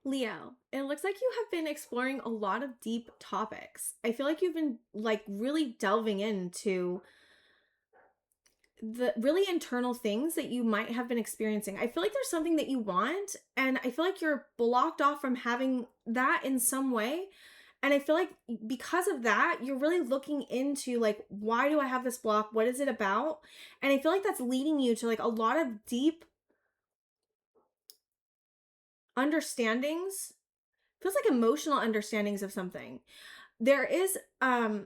Leo, it looks like you have been exploring a lot of deep topics. I feel like you've been like really delving into the really internal things that you might have been experiencing. I feel like there's something that you want, and I feel like you're blocked off from having that in some way. And I feel like because of that, you're really looking into like, why do I have this block? What is it about? And I feel like that's leading you to like a lot of deep understandings, feels like emotional understandings of something. There is an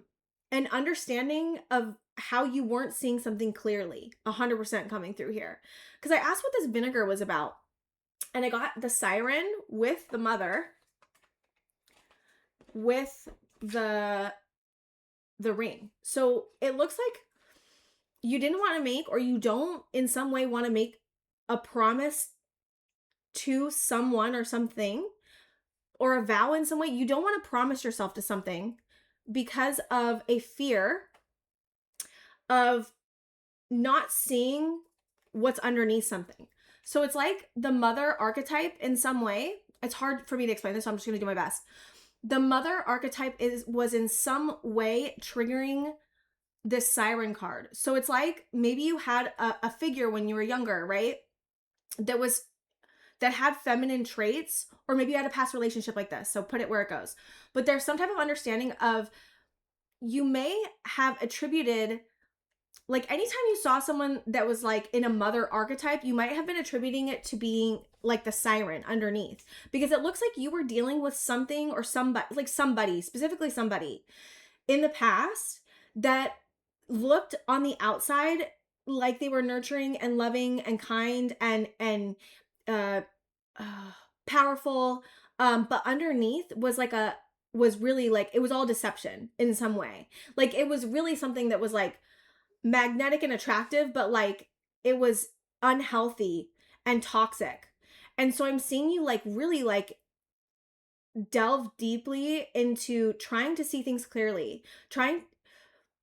understanding of how you weren't seeing something clearly 100% coming through here, because I asked what this vinegar was about, and I got the siren with the mother with the ring. So it looks like you didn't want to make, or you don't in some way want to make a promise to someone or something, or a vow in some way. You don't want to promise yourself to something because of a fear of not seeing what's underneath something. So it's like the mother archetype in some way. It's hard for me to explain this, so I'm just going to do my best. The mother archetype was in some way triggering this siren card. So it's like maybe you had a figure when you were younger, right? That had feminine traits, or maybe you had a past relationship like this. So put it where it goes. But there's some type of understanding of, you may have attributed, like anytime you saw someone that was like in a mother archetype, you might have been attributing it to being like the siren underneath, because it looks like you were dealing with something or somebody, like somebody, specifically somebody in the past that looked on the outside like they were nurturing and loving and kind and uh, powerful, but underneath was really like, it was all deception in some way. Like it was really something that was like magnetic and attractive, but like it was unhealthy and toxic. And so I'm seeing you like really like delve deeply into trying to see things clearly.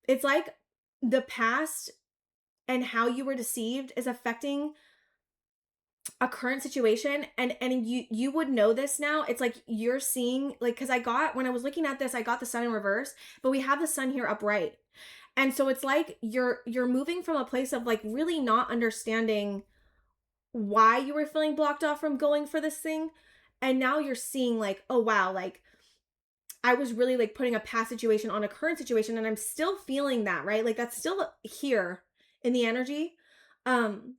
It's like the past and how you were deceived is affecting a current situation, and you would know this now. It's like you're seeing, like, because when I was looking at this, I got the sun in reverse, but we have the sun here upright. And so it's like you're moving from a place of like really not understanding why you were feeling blocked off from going for this thing, and now you're seeing like, oh wow, like I was really like putting a past situation on a current situation, and I'm still feeling that, right? Like that's still here in the energy. Um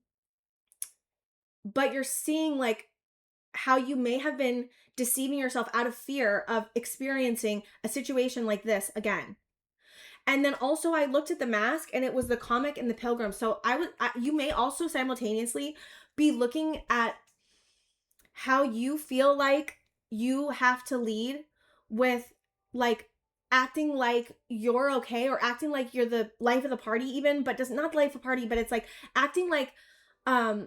but you're seeing like how you may have been deceiving yourself out of fear of experiencing a situation like this again. And then also I looked at the mask, and it was the comic and the pilgrim. So you may also simultaneously be looking at how you feel like you have to lead with like acting like you're okay, or acting like you're the life of the party even, but just not the life of the party, but it's like acting like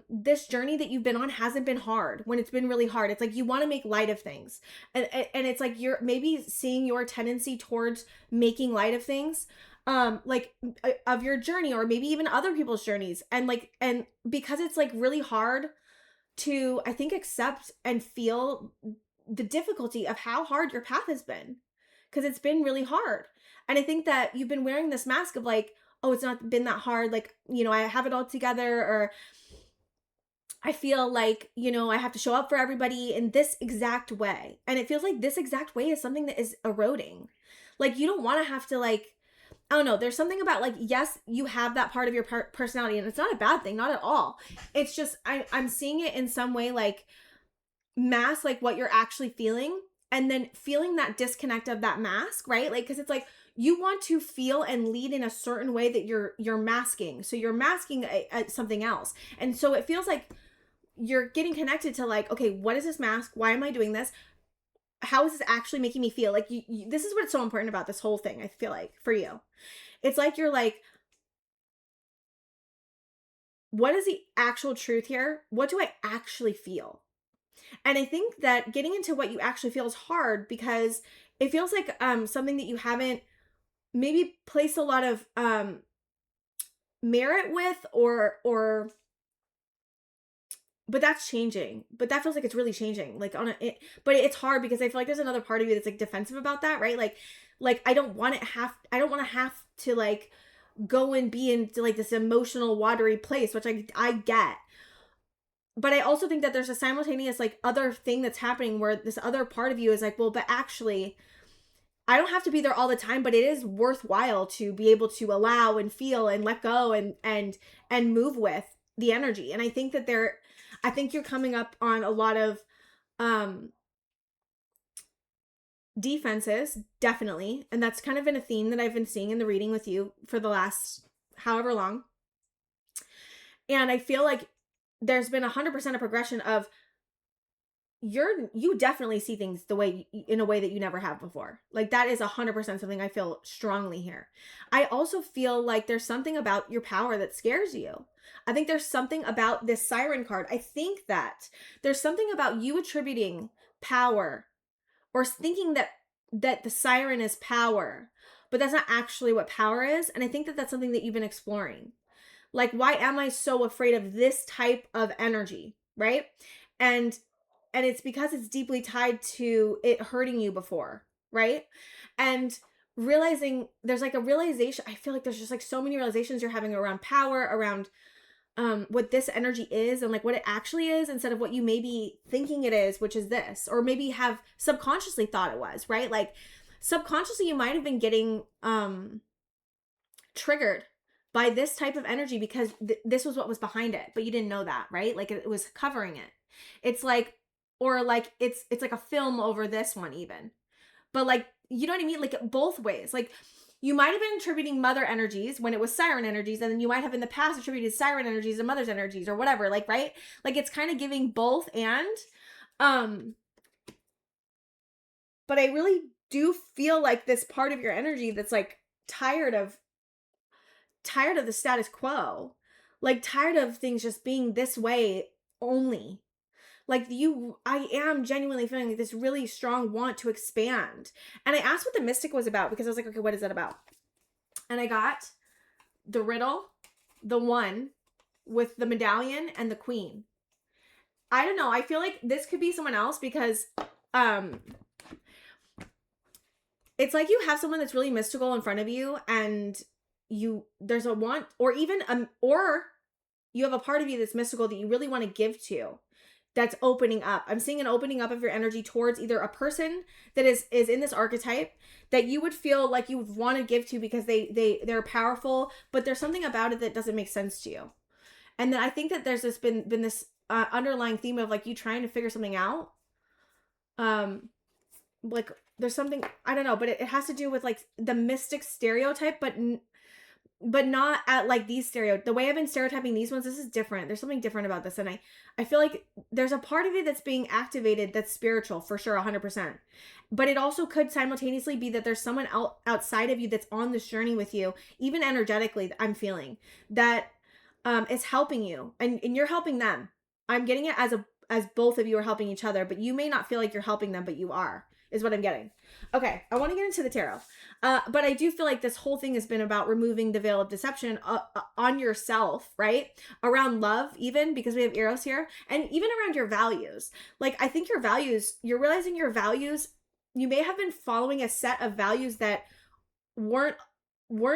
this journey that you've been on hasn't been hard when it's been really hard. It's like you want to make light of things, and it's like you're maybe seeing your tendency towards making light of things, like of your journey, or maybe even other people's journeys, and because it's like really hard to, I think, accept and feel the difficulty of how hard your path has been, because it's been really hard. And I think that you've been wearing this mask of like, oh, it's not been that hard, like, I have it all together, or I feel like, I have to show up for everybody in this exact way. And it feels like this exact way is something that is eroding. Like, you don't want to have to, like, I don't know. There's something about, like, yes, you have that part of your personality, and it's not a bad thing, not at all. It's just, I'm seeing it in some way, like, mask, like, what you're actually feeling, and then feeling that disconnect of that mask, right? Like, because it's like, you want to feel and lead in a certain way that you're masking. So you're masking something else. And so it feels like you're getting connected to like, okay, what is this mask? Why am I doing this? How is this actually making me feel? Like, this is what's so important about this whole thing, I feel like, for you. It's like you're like, what is the actual truth here? What do I actually feel? And I think that getting into what you actually feel is hard, because it feels like something that you haven't maybe placed a lot of merit with, or but that's changing. But that feels like it's really changing. Like but it's hard because I feel like there's another part of you that's like defensive about that, right? Like I don't want to have to like go and be into like this emotional watery place, which I get. But I also think that there's a simultaneous like other thing that's happening where this other part of you is like, well, but actually I don't have to be there all the time, but it is worthwhile to be able to allow and feel and let go and move with the energy. And I think that I think you're coming up on a lot of defenses, definitely. And that's kind of been a theme that I've been seeing in the reading with you for the last however long. And I feel like there's been 100% a progression of you definitely see things in a way that you never have before. Like that is 100% something I feel strongly here. I also feel like there's something about your power that scares you. I think there's something about this siren card. I think that there's something about you attributing power or thinking that the siren is power, but that's not actually what power is. And I think that that's something that you've been exploring. Like, why am I so afraid of this type of energy, right? And it's because it's deeply tied to it hurting you before, right? And realizing there's like a realization. I feel like there's just like so many realizations you're having around power, around what this energy is and like what it actually is instead of what you may be thinking it is, which is this, or maybe have subconsciously thought it was, right? Like subconsciously you might have been getting triggered by this type of energy because this was what was behind it, but you didn't know that, right? Like it was covering it. It's like, or like it's like a film over this one even, but like, you know what I mean? Like both ways. Like you might have been attributing mother energies when it was siren energies, and then you might have in the past attributed siren energies to mother's energies or whatever, like, right? Like it's kind of giving both and, but I really do feel like this part of your energy that's like tired of the status quo, like tired of things just being this way only. Like I am genuinely feeling like this really strong want to expand. And I asked what the mystic was about because I was like, okay, what is that about? And I got the riddle, the one with the medallion and the queen. I don't know. I feel like this could be someone else because it's like you have someone that's really mystical in front of you and there's a want, or even or you have a part of you that's mystical that you really want to give to, that's opening up. I'm seeing an opening up of your energy towards either a person that is in this archetype that you would feel like you would want to give to because they're powerful, but there's something about it that doesn't make sense to you. And then I think that there's been this underlying theme of like you trying to figure something out. Like there's something, I don't know, but it has to do with like the mystic stereotype, but not at like the way I've been stereotyping these ones. This is different. There's something different about this. And I feel like there's a part of it that's being activated that's spiritual for sure, 100%. But it also could simultaneously be that there's someone outside of you that's on this journey with you, even energetically, I'm feeling that is helping you and you're helping them. I'm getting it as both of you are helping each other, but you may not feel like you're helping them, but you are, is what I'm getting. Okay, I want to get into the tarot. But I do feel like this whole thing has been about removing the veil of deception on yourself, right? Around love, even, because we have Eros here, and even around your values. Like, I think your values, you're realizing your values, you may have been following a set of values that weren't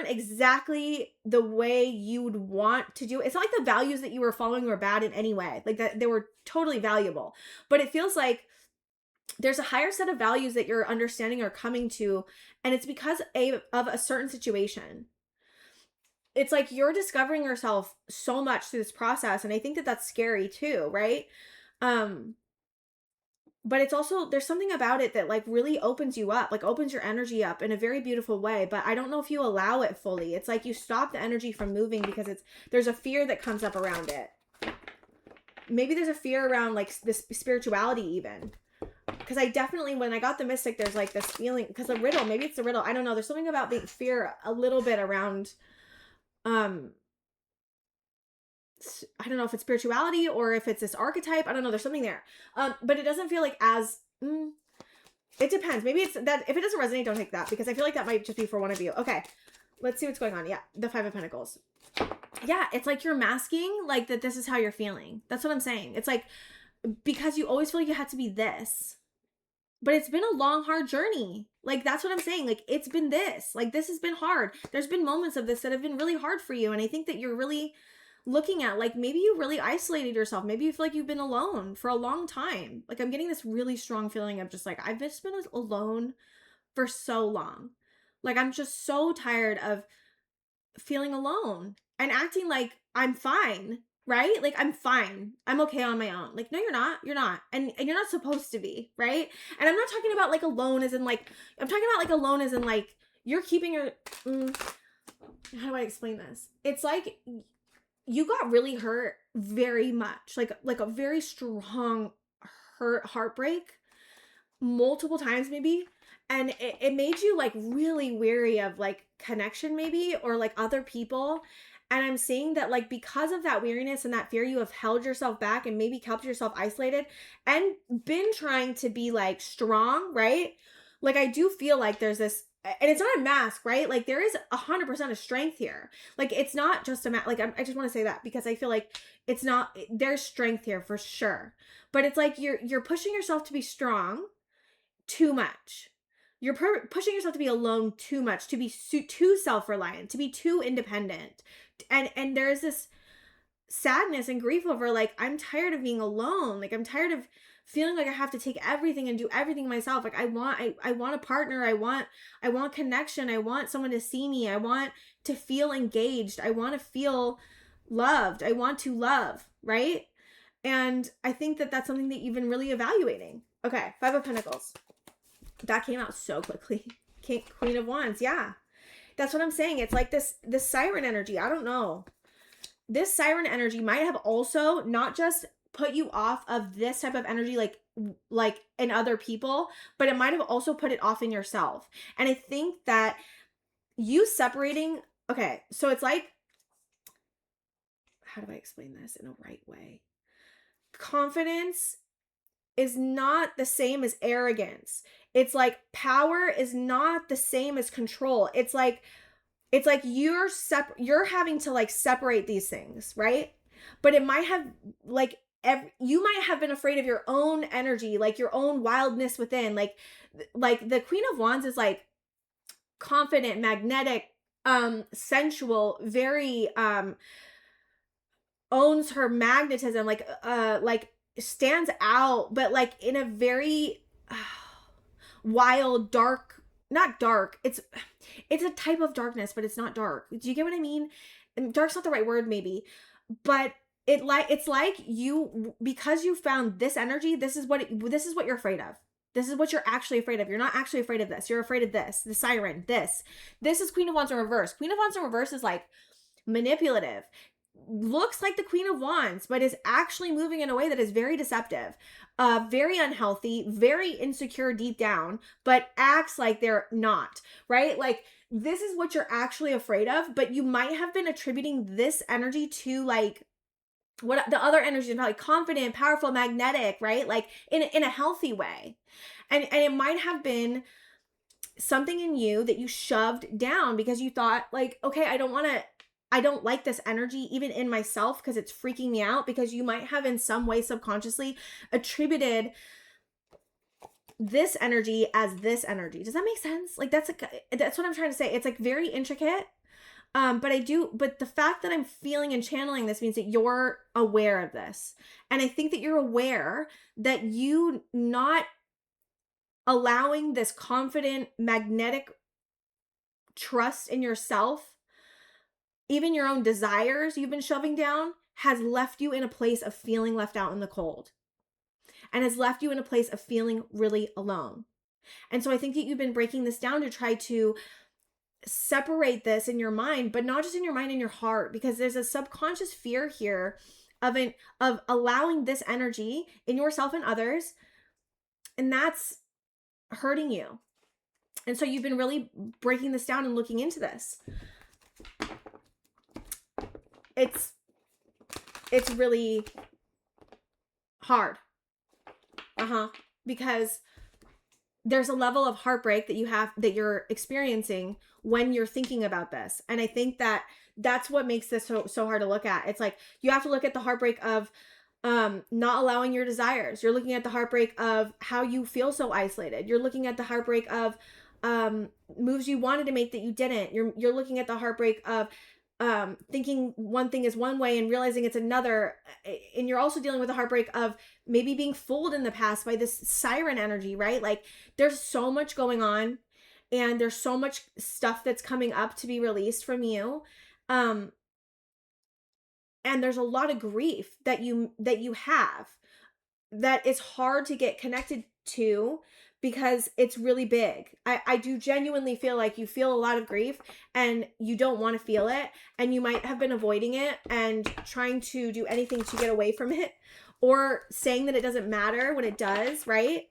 exactly the way you would want to do. It's not like the values that you were following were bad in any way. Like that, they were totally valuable. But it feels like there's a higher set of values that you're understanding or coming to, and it's because of a certain situation. It's like you're discovering yourself so much through this process, and I think that that's scary too, right? But it's also, there's something about it that like really opens you up, like opens your energy up in a very beautiful way. But I don't know if you allow it fully. It's like you stop the energy from moving because there's a fear that comes up around it. Maybe there's a fear around like this spirituality even. Because I definitely, when I got the mystic, there's like this feeling, because the riddle, maybe it's the riddle. I don't know. There's something about the fear a little bit around, I don't know if it's spirituality or if it's this archetype. I don't know. There's something there. But it doesn't feel like it depends. Maybe it's that if it doesn't resonate, don't take that, because I feel like that might just be for one of you. Okay. Let's see what's going on. Yeah. The 5 of Pentacles. Yeah, it's like you're masking like that this is how you're feeling. That's what I'm saying. It's like because you always feel like you had to be this. But it's been a long, hard journey. Like, that's what I'm saying. Like, it's been this. Like, this has been hard. There's been moments of this that have been really hard for you. And I think that you're really looking at, like, maybe you really isolated yourself. Maybe you feel like you've been alone for a long time. Like, I'm getting this really strong feeling of just like, I've just been alone for so long. Like, I'm just so tired of feeling alone and acting like I'm fine, right? Like I'm fine. I'm okay on my own. Like, no, you're not. You're not. And you're not supposed to be, right? And I'm not talking about like alone as in like, I'm talking about like alone as in like you're keeping your, how do I explain this? It's like you got really hurt very much, like a very strong heartbreak multiple times maybe, and it made you like really weary of like connection maybe, or like other people. And I'm saying that like because of that weariness and that fear, you have held yourself back and maybe kept yourself isolated and been trying to be like strong, right? Like I do feel like there's this, and it's not a mask, right? Like there is 100% of strength here. Like it's not just a mask. Like I just want to say that because I feel like it's not, there's strength here for sure, but it's like you're pushing yourself to be strong too much. You're pushing yourself to be alone too much, to be too self-reliant, to be too independent. And there's this sadness and grief over like, I'm tired of being alone. Like I'm tired of feeling like I have to take everything and do everything myself. Like I want a partner. I want connection. I want someone to see me. I want to feel engaged. I want to feel loved. I want to love, right? And I think that that's something that you've been really evaluating. Okay, 5 of Pentacles. That came out so quickly. Queen of Wands, yeah. That's what I'm saying. It's like this siren energy. I don't know. This siren energy might have also not just put you off of this type of energy like in other people, but it might have also put it off in yourself. And I think that you separating, okay, so it's like, how do I explain this in a right way? Confidence is not the same as arrogance. It's like power is not the same as control. It's like you're having to like separate these things, right? But it might have like you might have been afraid of your own energy, like your own wildness within. Like the Queen of Wands is like confident, magnetic, sensual, very owns her magnetism, like stands out, but like in a very wild, dark, not dark. It's a type of darkness, but it's not dark. Do you get what I mean? And dark's not the right word maybe, but it's like you, because you found this energy, this is what you're afraid of. This is what you're actually afraid of. You're not actually afraid of this. You're afraid of this, the siren, this is Queen of Wands in reverse. Queen of Wands in reverse is like manipulative, looks like the Queen of Wands, but is actually moving in a way that is very deceptive, very unhealthy, very insecure deep down, but acts like they're not, right? Like this is what you're actually afraid of, but you might have been attributing this energy to like what the other energy is, like confident, powerful, magnetic, right? Like in a healthy way. And it might have been something in you that you shoved down because you thought like, okay, I don't like this energy even in myself because it's freaking me out, because you might have in some way subconsciously attributed this energy as this energy. Does that make sense? Like that's what I'm trying to say. It's like very intricate. But the fact that I'm feeling and channeling this means that you're aware of this. And I think that you're aware that you not allowing this confident, magnetic trust in yourself, even your own desires you've been shoving down, has left you in a place of feeling left out in the cold and has left you in a place of feeling really alone. And so I think that you've been breaking this down to try to separate this in your mind, but not just in your mind, in your heart, because there's a subconscious fear here of allowing this energy in yourself and others, and that's hurting you. And so you've been really breaking this down and looking into this. It's really hard. Because there's a level of heartbreak that you're experiencing when you're thinking about this. And I think that that's what makes this so hard to look at. It's like, you have to look at the heartbreak of not allowing your desires. You're looking at the heartbreak of how you feel so isolated. You're looking at the heartbreak of moves you wanted to make that you didn't. You're looking at the heartbreak of thinking one thing is one way and realizing it's another. And you're also dealing with the heartbreak of maybe being fooled in the past by this siren energy, right? Like, there's so much going on, and there's so much stuff that's coming up to be released from you. And there's a lot of grief that you have that is hard to get connected to because it's really big. I do genuinely feel like you feel a lot of grief and you don't want to feel it, and you might have been avoiding it and trying to do anything to get away from it, or saying that it doesn't matter when it does, right?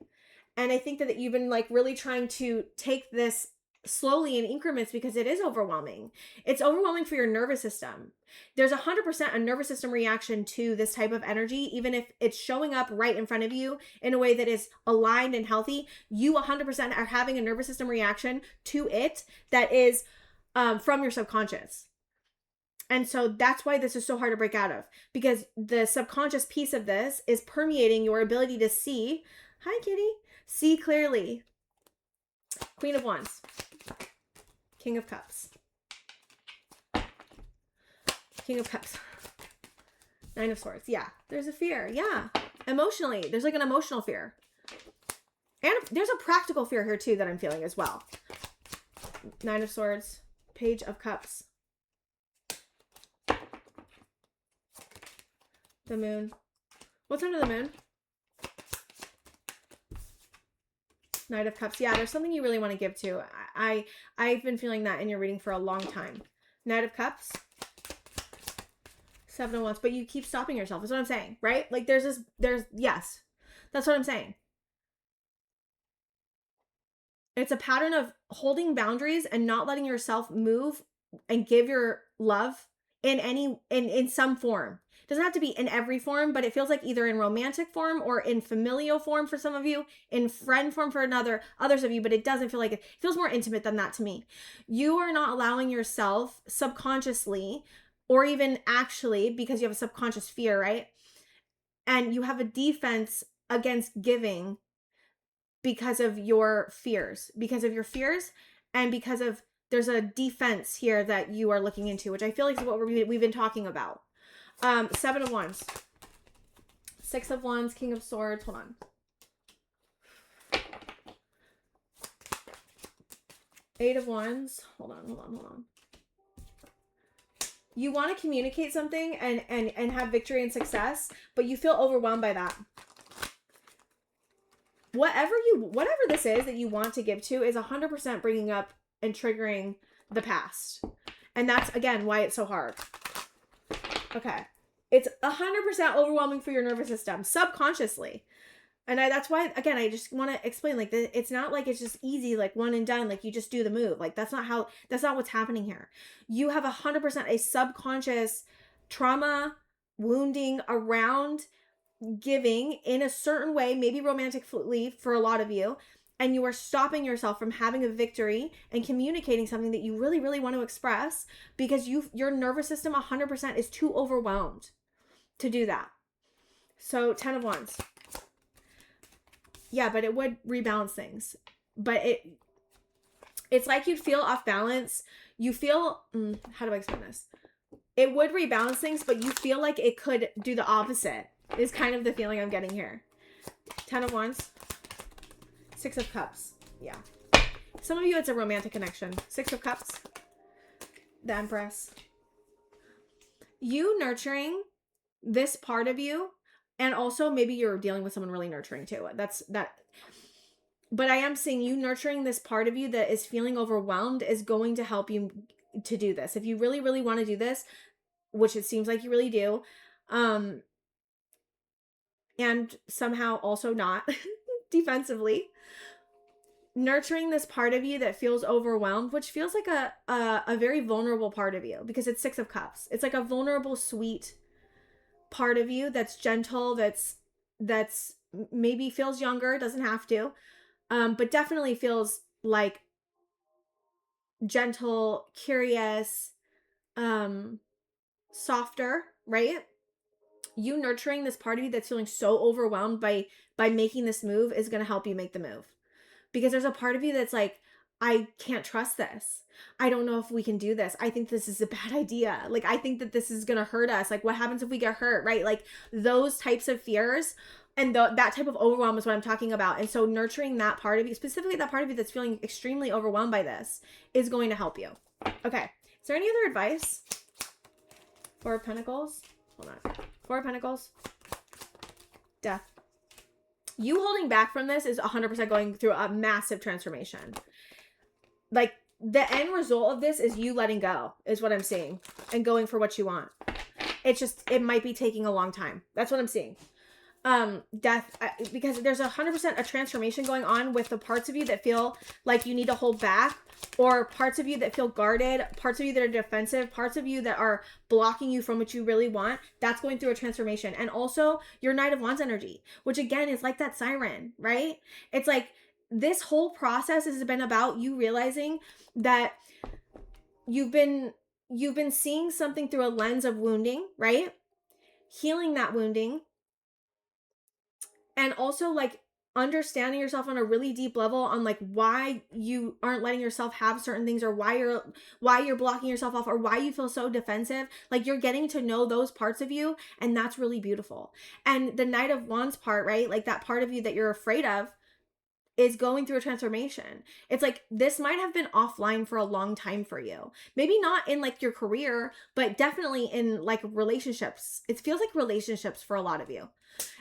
And I think that you've been like really trying to take this slowly in increments because it is overwhelming. It's overwhelming for your nervous system. There's 100% a nervous system reaction to this type of energy, even if it's showing up right in front of you in a way that is aligned and healthy. You 100% are having a nervous system reaction to it that is from your subconscious. And so that's why this is so hard to break out of, because the subconscious piece of this is permeating your ability to see. Hi, kitty. See clearly. Queen of Wands. King of Cups. King of Cups. Nine of Swords. Yeah, there's a fear. Yeah, emotionally. There's like an emotional fear. And there's a practical fear here too that I'm feeling as well. Nine of Swords. Page of Cups. The Moon. What's under the Moon? Knight of Cups. Yeah, there's something you really want to give to. I've been feeling that in your reading for a long time. Knight of Cups. Seven of Wands. But you keep stopping yourself, is what I'm saying, right? Like yes. That's what I'm saying. It's a pattern of holding boundaries and not letting yourself move and give your love in some form. It doesn't have to be in every form, but it feels like either in romantic form or in familial form for some of you, in friend form for others of you, but it doesn't feel like it. It feels more intimate than that to me. You are not allowing yourself subconsciously, or even actually, because you have a subconscious fear, right? And you have a defense against giving because of your fears, and because of there's a defense here that you are looking into, which I feel like is what we've been talking about. Seven of Wands. Six of Wands. King of Swords. Hold on. Eight of Wands. Hold on. You want to communicate something and have victory and success, but you feel overwhelmed by that. Whatever this is that you want to give to is 100% bringing up and triggering the past. And that's, again, why it's so hard. Okay. It's 100% overwhelming for your nervous system, subconsciously. And that's why, again, I just want to explain, like, it's not like it's just easy, like one and done, like you just do the move. Like, that's not what's happening here. You have 100% a subconscious trauma, wounding around giving in a certain way, maybe romantically for a lot of you, and you are stopping yourself from having a victory and communicating something that you really, really want to express because your nervous system 100% is too overwhelmed to do that. So 10 of Wands. Yeah, but it would rebalance things. But it's like you'd feel off balance. You feel, how do I explain this? It would rebalance things, but you feel like it could do the opposite, is kind of the feeling I'm getting here. 10 of Wands. Six of Cups. Yeah. Some of you, it's a romantic connection. Six of Cups. The Empress. You nurturing this part of you, and also maybe you're dealing with someone really nurturing too. But I am seeing you nurturing this part of you that is feeling overwhelmed is going to help you to do this. If you really, really want to do this, which it seems like you really do, and somehow also not defensively, nurturing this part of you that feels overwhelmed, which feels like a very vulnerable part of you, because it's Six of Cups. It's like a vulnerable, sweet part of you that's gentle, that's maybe feels younger, doesn't have to, but definitely feels like gentle, curious, softer, right? You nurturing this part of you that's feeling so overwhelmed by making this move is going to help you make the move. Because there's a part of you that's like, I can't trust this. I don't know if we can do this. I think this is a bad idea. Like, I think that this is going to hurt us. Like, what happens if we get hurt, right? Like, those types of fears and that type of overwhelm is what I'm talking about. And so nurturing that part of you, specifically that part of you that's feeling extremely overwhelmed by this, is going to help you. Okay. Is there any other advice? Four of Pentacles. Hold on. Four of Pentacles. Death. You holding back from this is 100% going through a massive transformation. Like, the end result of this is you letting go, is what I'm seeing, and going for what you want. It's just, it might be taking a long time. That's what I'm seeing. Death, because there's 100% a transformation going on with the parts of you that feel like you need to hold back, or parts of you that feel guarded, parts of you that are defensive, parts of you that are blocking you from what you really want. That's going through a transformation. And also your Knight of Wands energy, which again is like that siren, right? It's like this whole process has been about you realizing that you've been seeing something through a lens of wounding, right? Healing that wounding. And also like understanding yourself on a really deep level on like why you aren't letting yourself have certain things, or why you're blocking yourself off, or why you feel so defensive. Like, you're getting to know those parts of you, and that's really beautiful. And the Knight of Wands part, right? Like that part of you that you're afraid of is going through a transformation. It's like this might have been offline for a long time for you. Maybe not in like your career, but definitely in like relationships. It feels like relationships for a lot of you.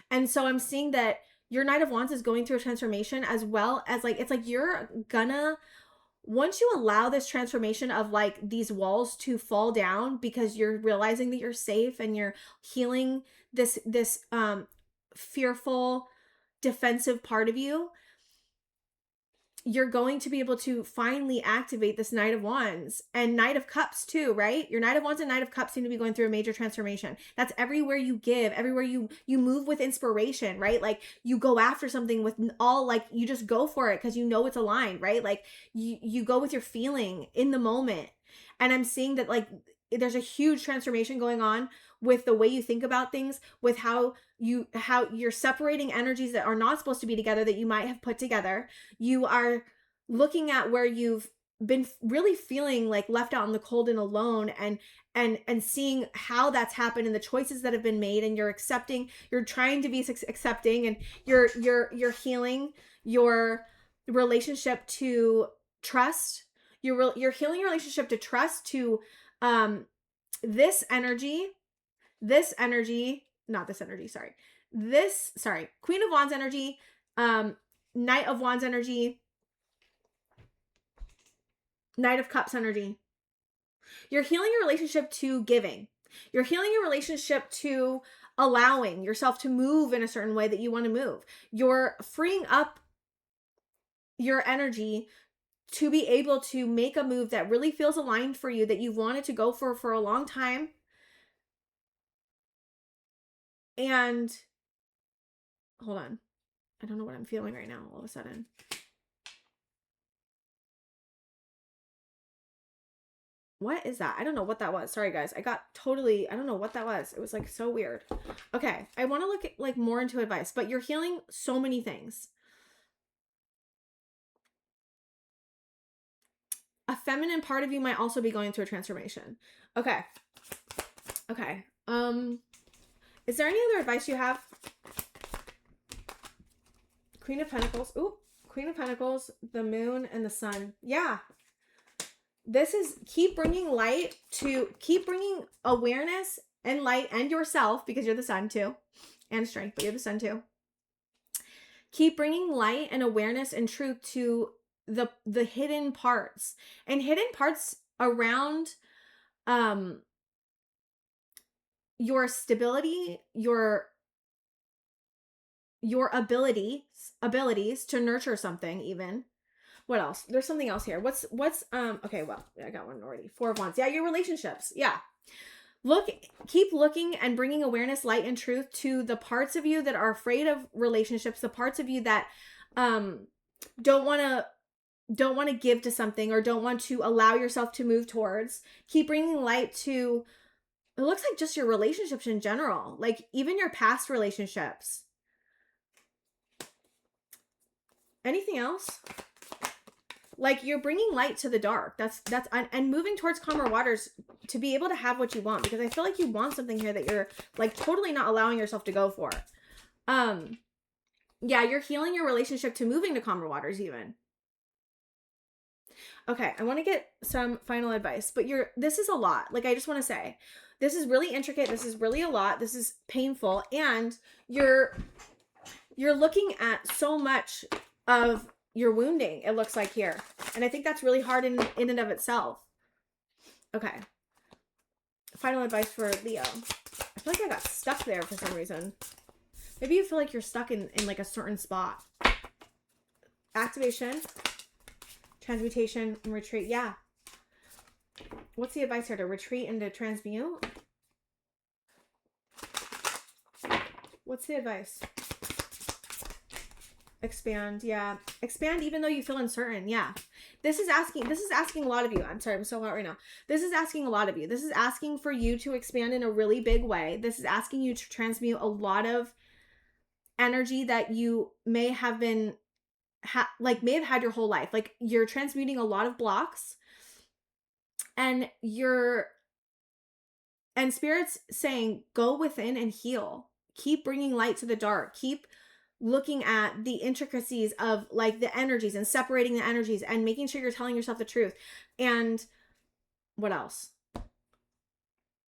And so I'm seeing that your Knight of Wands is going through a transformation, as well as like, it's like you're gonna, once you allow this transformation of like these walls to fall down, because you're realizing that you're safe and you're healing this fearful, defensive part of you, you're going to be able to finally activate this Knight of Wands and Knight of Cups too, right? Your Knight of Wands and Knight of Cups seem to be going through a major transformation. That's everywhere you give, everywhere you move with inspiration, right? Like, you go after something with all, like, you just go for it because you know it's aligned, right? Like, you go with your feeling in the moment. And I'm seeing that like there's a huge transformation going on with the way you think about things, with how you're separating energies that are not supposed to be together, that you might have put together. You are looking at where you've been really feeling like left out in the cold and alone, and seeing how that's happened and the choices that have been made, and you're trying to be accepting, and you're healing your relationship to trust. You're healing your relationship to trust, to this energy, Queen of Wands energy, Knight of Wands energy, Knight of Cups energy. You're healing your relationship to giving. You're healing your relationship to allowing yourself to move in a certain way that you want to move. You're freeing up your energy to be able to make a move that really feels aligned for you, that you've wanted to go for a long time. And hold on. I don't know what I'm feeling right now all of a sudden. What is that? I don't know what that was. Sorry, guys. I don't know what that was. It was like so weird. Okay. I want to look at, like, more into advice, but you're healing so many things. A feminine part of you might also be going through a transformation. Okay. Okay. Is there any other advice you have? Queen of Pentacles. Ooh, Queen of Pentacles, the Moon, and the Sun. Yeah. This is keep bringing awareness and light, and yourself, because you're the Sun too, and strength, but you're the Sun too. Keep bringing light and awareness and truth to the hidden parts, and hidden parts around your stability, your abilities to nurture something. Even what else? There's something else here. What's okay, well, I got one already. Four of Wands. Yeah, your relationships. Yeah. Keep looking and bringing awareness, light, and truth to the parts of you that are afraid of relationships, the parts of you that don't want to don't want to give to something or don't want to allow yourself to move towards. Keep bringing light to, it looks like just your relationships in general, like even your past relationships. Anything else? Like you're bringing light to the dark. That's and moving towards calmer waters to be able to have what you want, because I feel like you want something here that you're like totally not allowing yourself to go for. Yeah, you're healing your relationship to moving to calmer waters even. Okay, I want to get some final advice, but this is a lot. Like I just want to say, this is really intricate. This is really a lot. This is painful, and you're looking at so much of your wounding, it looks like here. And I think that's really hard in and of itself. Okay. Final advice for Leo. I feel like I got stuck there for some reason. Maybe you feel like you're stuck in like a certain spot. Activation, transmutation, and retreat. Yeah. What's the advice here? To retreat and to transmute? What's the advice? Expand. Yeah. Expand even though you feel uncertain. Yeah. This is asking a lot of you. I'm sorry, I'm so hot right now. This is asking a lot of you. This is asking for you to expand in a really big way. This is asking you to transmute a lot of energy that you may have been may have had your whole life. Like you're transmuting a lot of blocks, and Spirit's saying go within and heal. Keep bringing light to the dark. Keep looking at the intricacies of like the energies and separating the energies and making sure you're telling yourself the truth. And what else?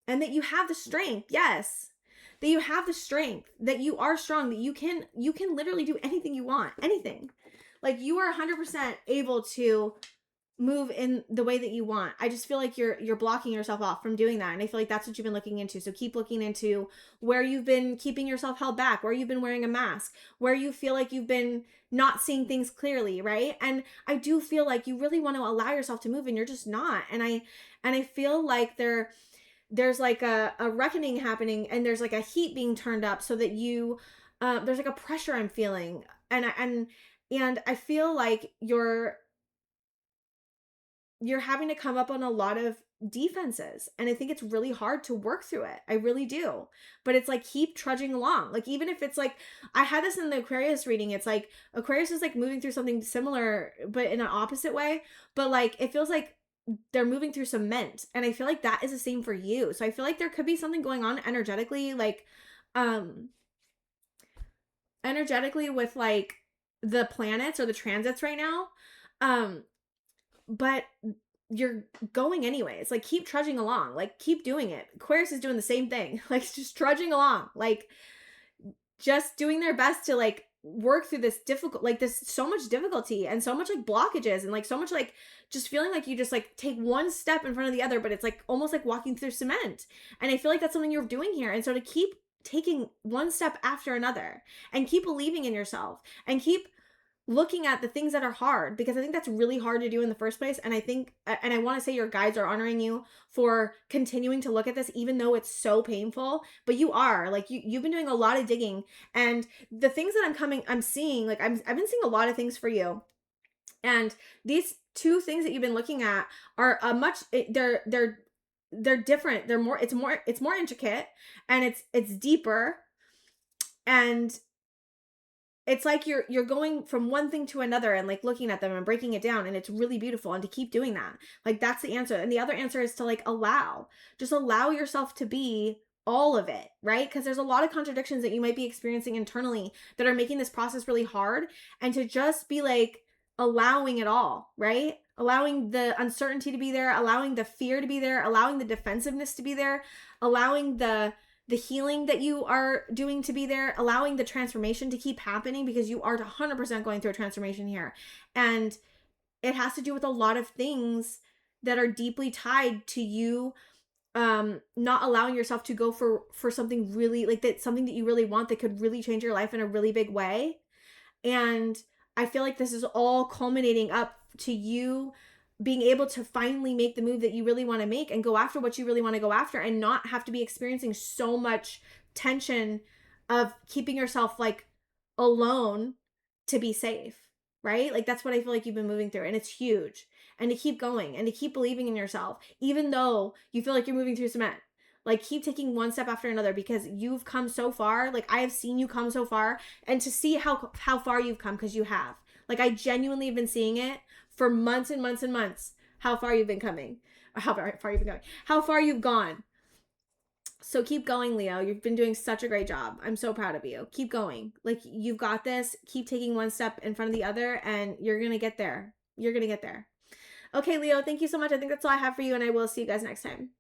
And that you have the strength. Yes. That you have the strength, that you are strong, that you can literally do anything you want, anything. Like you are 100% able to move in the way that you want. I just feel like you're blocking yourself off from doing that. And I feel like that's what you've been looking into. So keep looking into where you've been keeping yourself held back, where you've been wearing a mask, where you feel like you've been not seeing things clearly, right? And I do feel like you really want to allow yourself to move and you're just not. And I feel like there's like a reckoning happening, and there's like a heat being turned up so that you there's like a pressure I'm feeling. And I feel like you're having to come up on a lot of defenses, and I think it's really hard to work through it. I really do. But it's like keep trudging along. Like even if it's like, I had this in the Aquarius reading, it's like Aquarius is like moving through something similar but in an opposite way, but like it feels like they're moving through cement, and I feel like that is the same for you. So I feel like there could be something going on energetically, like energetically with like the planets or the transits right now. But you're going anyways. Like keep trudging along. Like keep doing it. Aquarius is doing the same thing. Like just trudging along. Like just doing their best to like work through this difficult, like this so much difficulty and so much like blockages and like so much like just feeling like you just like take one step in front of the other, but it's like almost like walking through cement. And I feel like that's something you're doing here. And so to keep taking one step after another and keep believing in yourself and keep looking at the things that are hard, because I think that's really hard to do in the first place. And I think, and I want to say your guides are honoring you for continuing to look at this, even though it's so painful, but you are like, you've been doing a lot of digging, and the things that I'm seeing, like I've been seeing a lot of things for you. And these two things that you've been looking at are they're different. It's more intricate, and it's deeper, and it's like you're going from one thing to another and like looking at them and breaking it down, and it's really beautiful. And to keep doing that, like that's the answer. And the other answer is to like just allow yourself to be all of it, right? Because there's a lot of contradictions that you might be experiencing internally that are making this process really hard, and to just be like allowing it all, right? Allowing the uncertainty to be there, allowing the fear to be there, allowing the defensiveness to be there, allowing the healing that you are doing to be there, allowing the transformation to keep happening, because you are 100% going through a transformation here. And it has to do with a lot of things that are deeply tied to you not allowing yourself to go for something really like that, something that you really want that could really change your life in a really big way. And I feel like this is all culminating up to you being able to finally make the move that you really want to make and go after what you really want to go after, and not have to be experiencing so much tension of keeping yourself like alone to be safe. right? Like that's what I feel like you've been moving through, and it's huge. And to keep going and to keep believing in yourself, even though you feel like you're moving through cement. Like keep taking one step after another because you've come so far. Like I have seen you come so far, and to see how far you've come, because you have. Like I genuinely have been seeing it for months and months and months. How far you've been coming, or how far you've been going, how far you've gone. So keep going, Leo. You've been doing such a great job. I'm so proud of you. Keep going. Like you've got this. Keep taking one step in front of the other, and you're going to get there. You're going to get there. Okay, Leo, thank you so much. I think that's all I have for you, and I will see you guys next time.